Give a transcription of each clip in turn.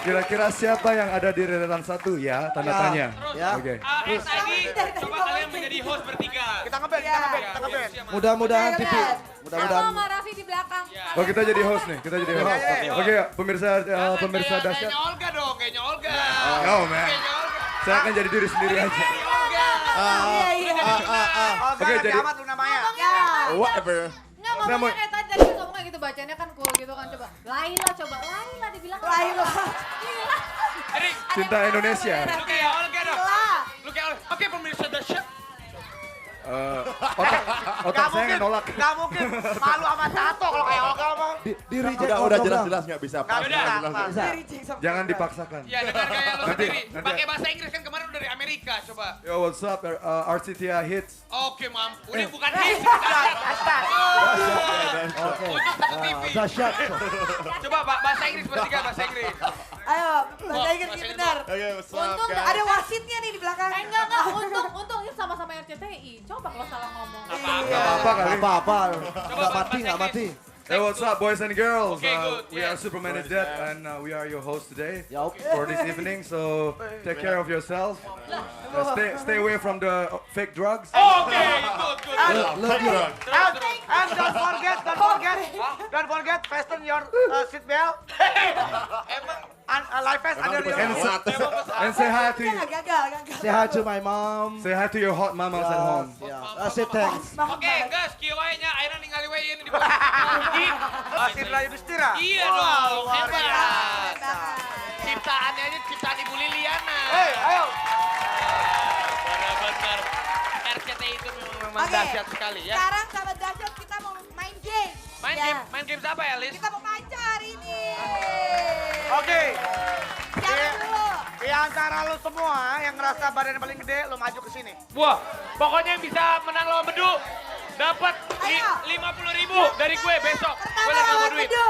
Kira-kira siapa yang ada di deretan satu ya? Tanda tanya. Ya. Oke. SID, coba kalian menjadi host bertiga. Kita ngeband, kita ngeband, kita ngeband. Mudah-mudahan Ayo, TV. Ren. Mudah-mudahan. Aku sama Raffi di belakang. Oh kita jadi host nih, kita jadi host. Oke, oke. Oke pemirsa pemirsa dahsyat. Kayaknya Olga dong, kayaknya Olga. No man, Kayaknya Olga. saya akan jadi diri sendiri aja. Jadi Olga. Iya, iya. Olga Oke, Raffi jadi- Ahmad Luna Maya. Ya. Whatever. Nggak, Saya mau- ngomongnya kayak tadi ngomongnya gitu, bacanya kan cool gitu kan. Coba, Laila coba, Laila dibilang. Laila. Gila. Jadi, Cinta Indonesia. lu kayak Olga dong. Gila. Lu kayak Olga. Oke pemirsa dahsyat. Otak saya nggak nolak. Gak mungkin. Malu sama tato kalau kayak Olga mah. Di reject Udah autograph. jelas-jelas nggak bisa. Gak bisa. Bisa. Jangan dipaksakan. Ya dengan gaya lu Nanti- sendiri. nanti- Pakai bahasa Inggris kan kemarin udah dari Amerika, coba. Yo what's up, RCTI hits. Oke mampu. Ini bukan hits. Dahsyat. Oke. Untuk satu TV. Dahsyat. Coba bahasa Inggris bertiga, bahasa Inggris. Ayo, bahasa Inggris bahasa ini Inggris. benar. Oke, what's up Untung guys? Ada wasitnya nih di belakang. Enggak, untung ini sama-sama RCTI. Coba kalau salah ngomong. Gak apa-apa kali. Apa-apa. Nggak bahasa mati, nggak mati. Inggris. Hey what's up boys and girls. Okay, good, We yes. are Superman is Dead and we are your host today Yup. for this evening. So take care of yourself. Stay away from the fake drugs. Oke, good. Look you. And don't forget, fasten your seat belt. Emang And life vest under your And, and say hi to Gagal. Say hi to my mom. say hi to your hot mamas at home. Yeah. Say thanks. Oke, gas, kiwainya akhirnya ningali we ini di bawah. Indra Yudhistira. Iya dong, luar hebat. biasa. Ciptaannya aja ciptaan Ibu Liliana. Hei, ayo. Benar-benar. RCTI itu memang Oke. dahsyat sekali ya. Sekarang sahabat dahsyat kita mau main game. Main game apa ya, Lis? Kita mau pacar hari ini. Oke. Siapa dulu? Di antara lu semua yang ngerasa badannya paling gede, lu maju ke sini. Wah, pokoknya yang bisa menang lawan Bedu dapat Ayo. 50.000 dari gue besok. Gue Pertama lagi mau lawan duit. Bedu.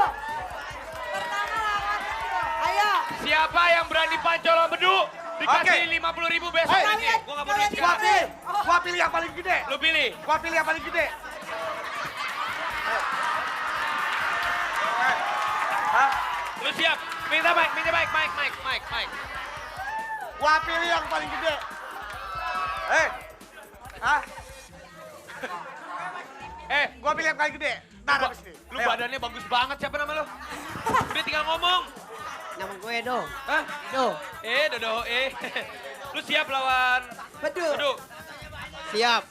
Pertama lawan Bedu. Ayo. Siapa yang berani pancol lawan Bedu dikasih 50.000 besok Hey, aja. Gue gak mau duit Gua sekarang. pilih. Gua pilih yang paling gede. Lu pilih. Gua pilih yang paling gede. Hah? Lu siap. Minta mic. Gua pilih yang paling gede. Hah? Gua pilih yang paling gede. Ntar habis ini. Lu Ayo. badannya bagus banget. Siapa nama lu? Udah tinggal ngomong. Nama gue Edo. Hah? Edo. Dodo. Lu siap lawan Bedu. Bedu? Siap.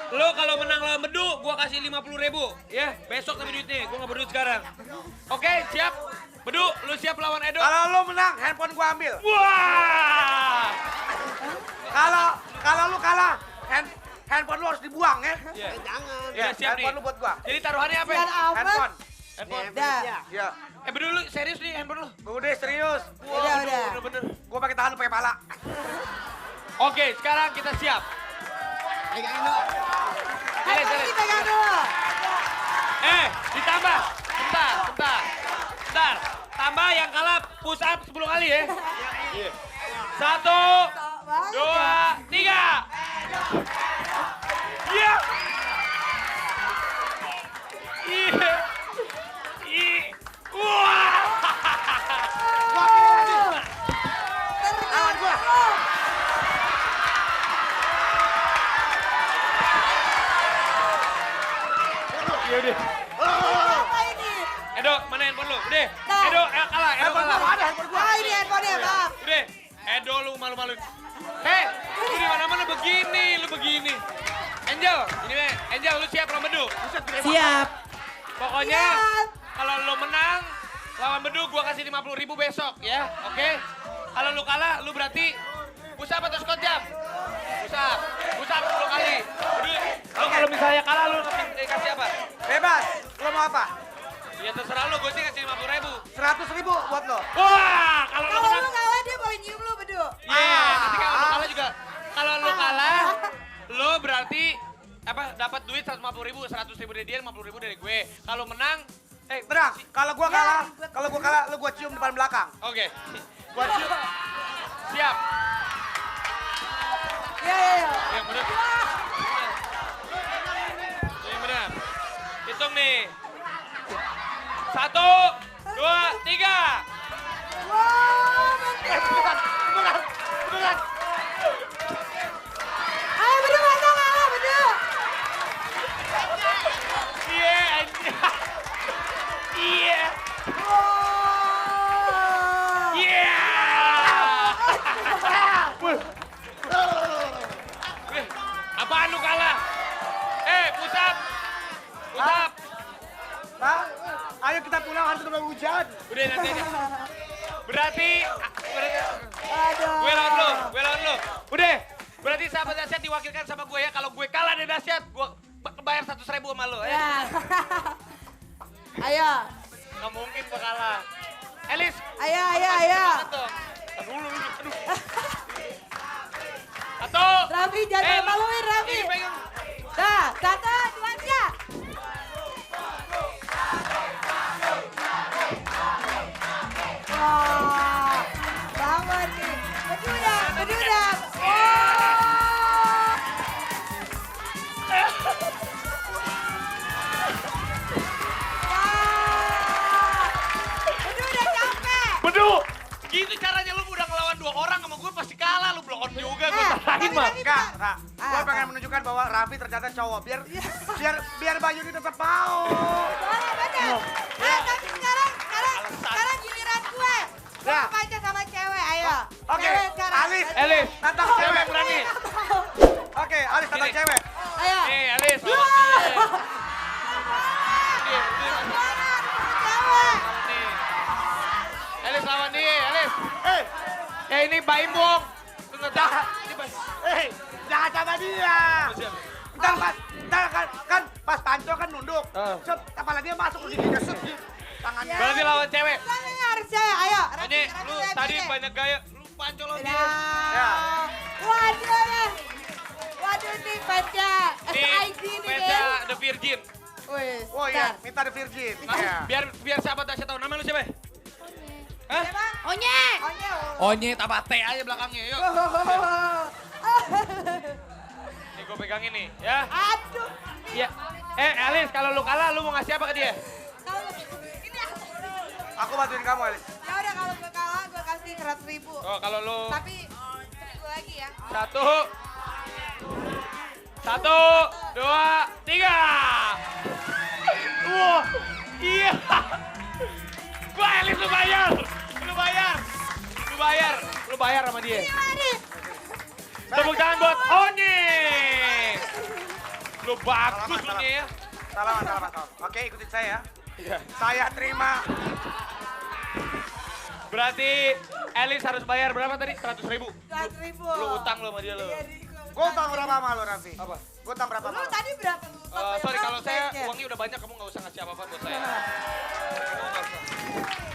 Lu kalau menang lawan Bedu, gua kasih 50.000. Ya, besok tapi duitnya. Gua gak berduit sekarang. Oke, siap. Bedu, lu siap lawan Edo? Kalau lu menang, handphone gua ambil. Wah! Kalau lu kalah, handphone lu harus dibuang ya. Iya. Jangan. Ya, siap nih. Handphone lu buat gua. Jadi taruhannya apa? Biar aman. Handphone. Handphone. Dah. Ya. Bedu lu serius nih handphone lu? Udah serius. Udah. Bener. Gua pakai tangan lu pakai pala. Oke, sekarang kita siap. Handphone ini pegang dulu. Ditambah. Bentar. Tambah yang kalah push up 10 kali ya. 1, 2, 3. Iya. Iya. Wah. Gua pilih lagi. Lawan gua. Yaudah. Apa ini? Edo, mana handphone lu? Udah. Nah. Edo kalah. Handphone gua nggak ada, handphone gua. Ah, ini handphonenya, maaf. Udah. Edo lu malu-maluin. Hei, lu di mana-mana begini. Angel, ini weh. Angel, lu siap lawan Bedu? Siap. Pokoknya Siap. kalau lu menang lawan Bedu gua kasih 50.000 besok ya. Oke? Kalau lu kalah lu berarti push up atau squat jam? Push up 10 kali. Lu kalau misalnya kalah lu kasih apa? Bebas. Lu mau apa? Ya terserah lu, gue sih kasih 50.000. 100.000 buat lo. Wah, kalau lu Kalau menang lu kalah dia boleh nyium lu, Bedu. iya, nanti kalau lu kalah juga. Kalau lu kalah, lu berarti apa dapat duit 150.000, 100.000 dari dia, 50.000 dari gue. Kalau menang, Tenang, kalau gua kalah, lu gua cium depan belakang. oke. Gua cium. Siap. Iya. Yang benar. Yang benar. Hitung nih. 1, 2, 3. Wow. Ayo kita pulang, harus udah hujan. Udah nanti aja. Berarti Aduh. gue lawan lu. Udah. Berarti sahabat dahsyat diwakilkan sama gue ya. Kalau gue kalah di dahsyat, gue bayar 100.000 sama lu ya. Ya. Ayo. Gak mungkin gue kalah. Elis. Ayo. Aduh. Satu. Raffi, jangan maluin Raffi. Ini pegang. Dah, 1, 2, 3. Wah, banget nih. Bedudak. Bedudak capek. Bedu. Gitu caranya lu udah ngelawan 2 orang sama gue pasti kalah. Lu blow on juga gue salahin mah. Enggak. Gue pengen menunjukkan bahwa Raffi ternyata cowok. Biar Bayu ini tetap mau. Boleh, bener. Tapi sekarang giliran gue. Gue Ya. pacar sama cewek, ayo. Oke, Cewek sekarang. Elis. Tantang Cewek cewek. berani. Oke, Alis tantang Gini. cewek. Ayo. Elis. Dua. Cewek. Elis lawan dia, Elis. Eh, Ya ini Baim Bong. Tunggu, jangan sama dia. Ntar kan pas Panco kan nunduk. Set, kepala dia masuk ke gigi set di tangannya. Berarti lawan cewek. Tangannya harus cewek, ayo. Ini lu tadi banyak gaya. Lu pancol dia. Ya. Waduh nih fansnya. Nih, SID nih Pesa guys. The Virgin. Wih, Oh iya, bentar. minta the virgin. Nah, Iya. biar sahabat dahsyat tahu nama lu siapa? Hah? Siapa? Onye. Onye. Onye tambah T aja belakangnya, yuk. Nih gue pegang ini, ya. Aduh. Ya. Elis, kalau lu kalah, lu mau ngasih apa ke dia? Kalau ini Aku bantuin kamu, Alis. ya udah kalau gue kalah gue kasih 100.000. Oh, kalau lu Tapi seminggu lagi ya. 1, 2, 3. Wah, iya. Wah, Elis lu bayar. Lu bayar sama dia. Tepuk tangan buat Onye. Lu bagus lu nih ya. Salaman. Oke, ikutin saya ya. Iya. Saya terima. Berarti Elis harus bayar berapa tadi? 100.000. 100.000. Lu utang lu sama dia lu. Iya, Gue utang berapa sama lo, Raffi? Apa? Gue utang berapa sama Lu lo? tadi berapa lu? Sorry kalau saya uangnya udah banyak, kamu nggak usah ngasih apa-apa buat saya.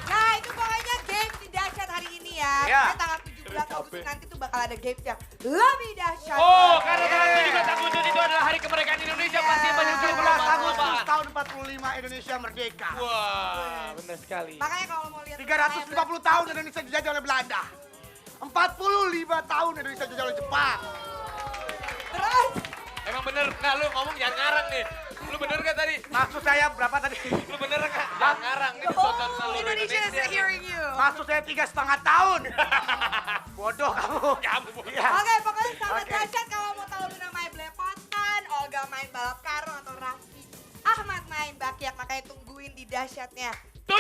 Nah itu pokoknya game di dahsyat hari ini ya. Ya. Pokoknya tanggal 17 Agustus nanti tuh bakal ada game yang lebih dahsyat. Oh, karena tanggal 17 Agustus itu adalah hari kemerdekaan Indonesia, pasti banyak 17 Agustus tahun 45 Indonesia merdeka. Wah, benar sekali. Makanya kalau mau lihat 350 tahun Indonesia dijajah oleh Belanda. 45 tahun Indonesia dijajah oleh Jepang. terus Emang bener, nah lu ngomong jangan ngarang nih. Lu bener gak tadi? Maksud saya berapa tadi? Lu bener gak? Jangan ngarang, ini ditonton seluruh Indonesia is Indonesia. hearing you. Maksud saya 3,5 tahun. Bodoh kamu. Ya ampun. Ya. Oke, pokoknya sahabat Oke. dahsyat kalau mau tahu Luna main belepotan, Olga main balap karung atau Raffi Ahmad main bakyak, makanya tungguin di dahsyatnya. 17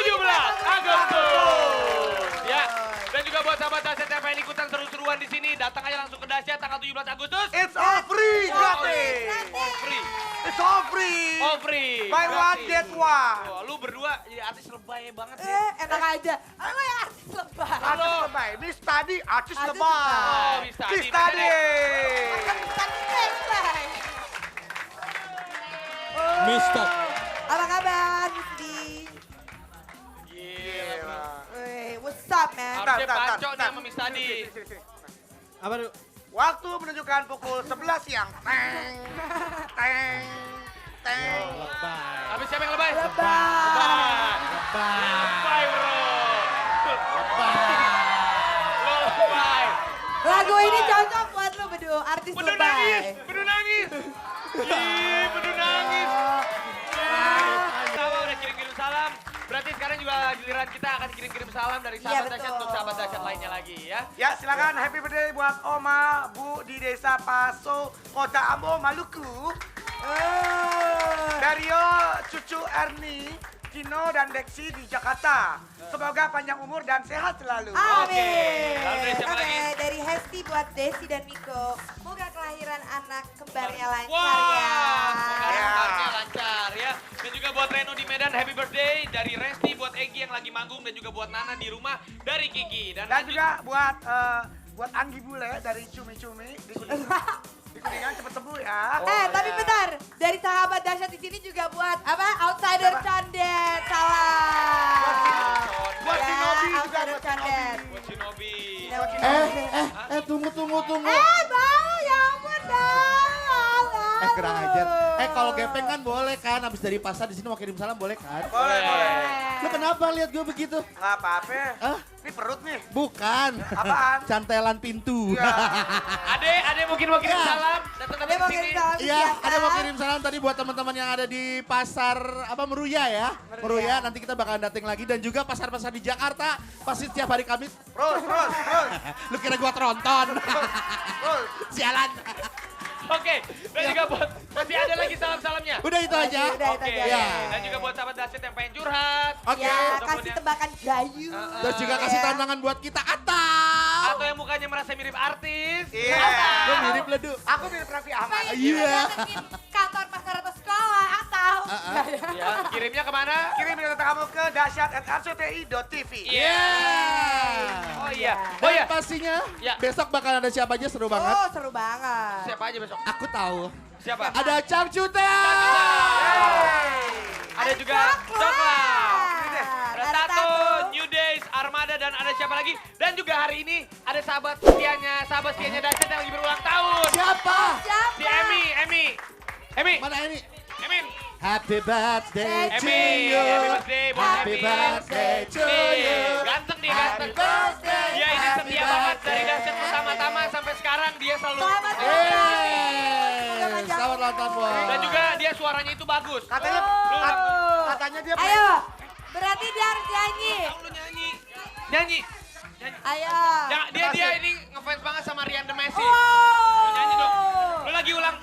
Agustus. Ya, dan juga buat sahabat dahsyat yang pengen ikutan seru-seruan di sini, datang aja langsung ke dahsyat tanggal 17 Agustus. It's all free, gratis. All free. It's all free. All free. Buy one, Gratis. get one. Wah, lu berdua jadi artis lebay banget ya. Enak aja. Lo yang artis lebah. Artis lebay. Miss Tadi, artis Artis lebay. Oh, Miss Tadi, Miss Tadi. Mister. Apa kabar, Miss D? Gila. Wih, what's up, man? Harusnya Bentar, Panco nih sama Miss Tadi. Sini. Apa tuh? Waktu menunjukkan pukul 11 siang. Teng, teng, teng. Lebay. Habis siapa yang lebay? Lebah. Lebay, bro. Lo lebay. Lagu ini cocok buat lo berdua, artis Bedu lebay. nangis, bedu nangis. Ih, bedu nangis. Kita udah kirim-kirim salam. Berarti sekarang juga giliran kita akan kirim-kirim salam dari Iya, sahabat betul. dahsyat untuk sahabat dahsyat lainnya lagi ya. Ya silakan happy birthday buat Oma, Bu di Desa Paso, Kota Ambo, Maluku. Dario, cucu Erni, Kino dan Dexi di Jakarta. Semoga panjang umur dan sehat selalu. Amin. Lalu dari siapa lagi? Dari Hesti buat Desi dan Miko. Semoga kelahiran anak kembarnya lancar Wah, ya. semoga kabarnya lancar ya. Dan juga buat Reno di Medan, happy birthday. Dari Resti buat Egi yang lagi manggung. Dan juga buat Nana di rumah dari Kiki. Dan juga buat Anggi Bule dari Cumi-Cumi di Kuningan. Di Kuningan cepet sembuh ya. Tapi bentar, dari sahabat dahsyat di sini juga buat apa? Outsider Condet, salam. Buat Ya, Shinobi juga, Outsider buat Condet. buat Shinobi. Tunggu. Bang, ya ampun dong. Kurang ajar. Kalau gepeng kan boleh kan, habis dari pasar di sini mau kirim salam boleh kan? Boleh. Lu kenapa lihat gue begitu? Nggak apa-apa. Hah? Ini perut nih. Bukan. Apaan? Cantelan pintu. Iya. Ade mungkin mau kirim salam. Datang Dia mau ke sini. kirim salam Iya, siapa? ada mau kirim salam tadi buat teman-teman yang ada di pasar Meruya ya. Meruya nanti kita bakalan datang lagi dan juga pasar-pasar di Jakarta pasti setiap hari Kamis. Terus. Lu kira gua tronton. Sialan. Oke, dan juga buat masih ada lagi salam-salamnya. Udah itu aja. Udah itu Oke, aja. Ya. dan juga buat sahabat Dasyat yang pengen curhat. Oke. Ya, Ataupun kasih yang- tebakan gayu. Terus juga kasih Ya. tantangan buat kita atau Atau yang mukanya merasa mirip artis. Iya. lu mirip ledu. Aku mirip Raffi Ahmad. Iya. Datengin kantor pasar atau sekolah atau Ya, kirimnya kemana? Kirim data kamu ke dahsyat@rcti.tv. Iya. Oh iya. Oh Dan iya. pastinya Ya. besok bakal ada siapa aja seru banget. Oh, seru banget. Siapa aja besok? Aku tahu. Siapa? Ada Cangcuta. Ada juga Coklat. Ada Tato, New Days, Armada, dan ada siapa lagi? Dan juga hari ini ada sahabat setianya Dasyat yang lagi berulang tahun. Siapa? Si Emi. Mana ini? Emin. Happy birthday to Emi. you. Happy birthday buat Happy Emi. birthday to Nih, you. ganteng nih, Happy ganteng. birthday. Dia ini Happy setia banget dari birthday. Dasyat pertama-tama sampai sekarang dia selalu. Selamat Selamat ulang tahun, Boy. Dan juga dia suaranya itu bagus. Katanya Oh. katanya dia Ayo, berarti dia harus nyanyi. Lu nyanyi. Ayo. Ya, dia ini ngefans banget sama Rian The Messi. Oh. Lu nyanyi dong. Lu lagi ulang,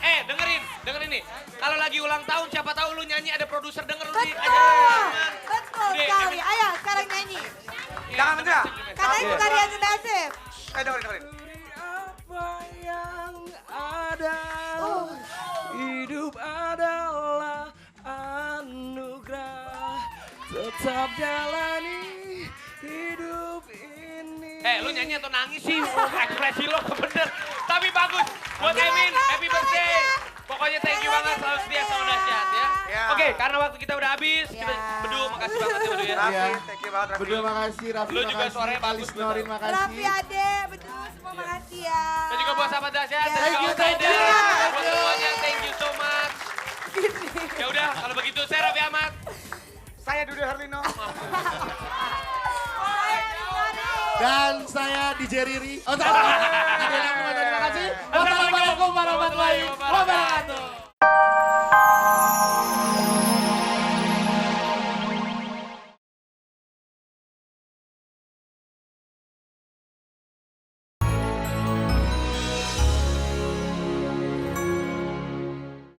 dengerin nih. Kalau lagi ulang tahun, siapa tahu lu nyanyi ada produser denger lu nih. Betul sekali. Ayo, sekarang nyanyi. Jangan menyerah. Katanya bukan Rian Nasib. Dengerin. Apa yang ada? Oh. Hidup adalah anugerah. Tetap jalani hidup ini. Lu nyanyi atau nangis sih? Ekspresi lo bener. Tapi bagus. Buat Emin, happy birthday. Pokoknya thank you banget selalu setia sama Dasyat ya. Ya. Oke, karena waktu kita udah habis, kita Ya. Bedu, makasih banget ya Bedu ya. Raffi, Iya. thank you banget Raffi. Berdua makasih, Raffi Lu juga makasih, suaranya bagus, Alis Norin betul. makasih. Raffi Ade, betul semua makasih ya. Dan juga buat sahabat Dasyat, dan Thank juga you, thank Outsider. you. Buat semuanya, thank you so much. Ya udah, kalau begitu saya Raffi Ahmad. Saya Dude Herlino. Dan saya DJ Riri. Oh,